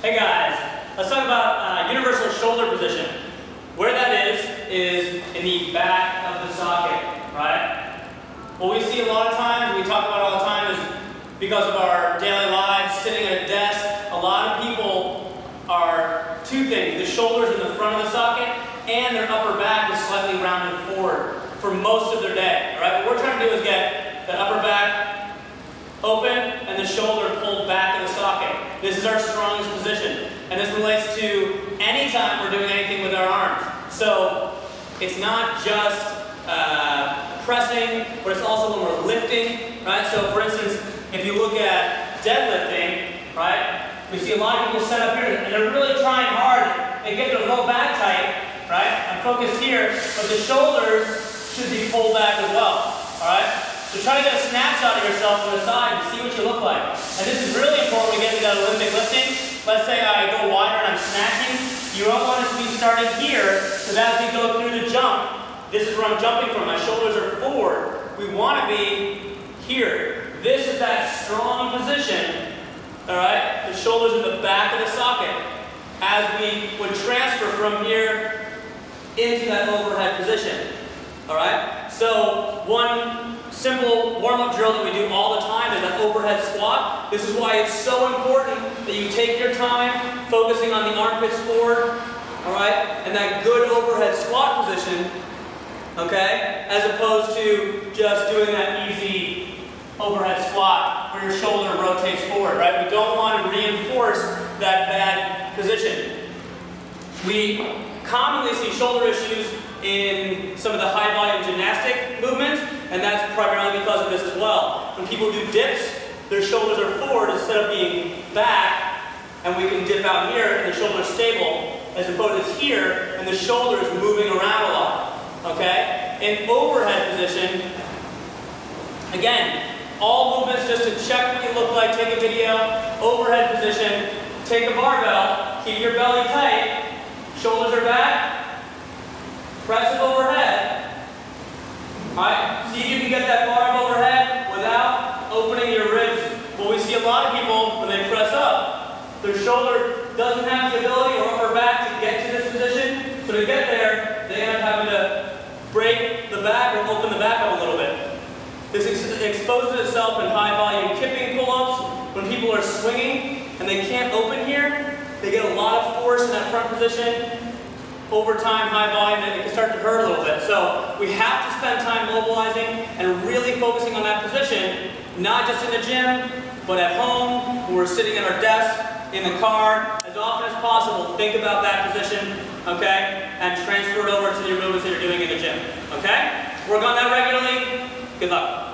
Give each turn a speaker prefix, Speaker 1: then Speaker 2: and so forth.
Speaker 1: Hey guys, let's talk about universal shoulder position. Where that is in the back of the socket, right? What we see a lot of times, we talk about all the time, is because of our daily lives, sitting at a desk, a lot of people are two things: the shoulders in the front of the socket and their upper back is slightly rounded forward for most of their day, all right? What we're trying to do is get the upper back open and the shoulder pulled back in the socket. This is our strongest position, and this relates to any time we're doing anything with our arms. So it's not just pressing, but it's also when we're lifting, right? So for instance, if you look at deadlifting, right, we see a lot of people set up here and they're really trying hard. They get their low back tight, right? I'm focused here, but the shoulders should be pulled back as well, all right? So try to get a snapshot of yourself from the side and see what you look like. And this is really important when we get into that Olympic lifting. Let's say I go wider and I'm snatching. You don't want us to be starting here, because as we go through the jump, this is where I'm jumping from. My shoulders are forward. We want to be here. This is that strong position, all right? The shoulders in the back of the socket. As we would transfer from here into that overhead position, all right? So one simple warm-up drill that we do all the time is that overhead squat. This is why it's so important that you take your time focusing on the armpits forward, all right, and that good overhead squat position, okay, as opposed to just doing that easy overhead squat where your shoulder rotates forward, right? We don't want to reinforce that bad position. We commonly see shoulder issues in some of the high volume gymnastic movements, and that's primarily because of this as well. When people do dips, their shoulders are forward instead of being back, and we can dip out here and the shoulder's stable, as opposed to here and the shoulder is moving around a lot, okay? In overhead position, again, all movements just to check what you look like, take a video. Overhead position, take a barbell, keep your belly tight, shoulders are back, press it overhead. Alright, see if you can get that bar overhead without opening your ribs. What we see a lot of people, when they press up, their shoulder doesn't have the ability or upper back to get to this position. So to get there, they end up having to break the back or open the back up a little bit. This exposes itself in high volume kipping pull-ups. When people are swinging and they can't open here, they get a lot of force in that front position. Over time, high volume, and it can start to hurt a little bit. So we have to spend time mobilizing and really focusing on that position, not just in the gym, but at home, when we're sitting at our desk, in the car. As often as possible, think about that position, okay? And transfer it over to your movements that you're doing in the gym, okay? Work on that regularly. Good luck.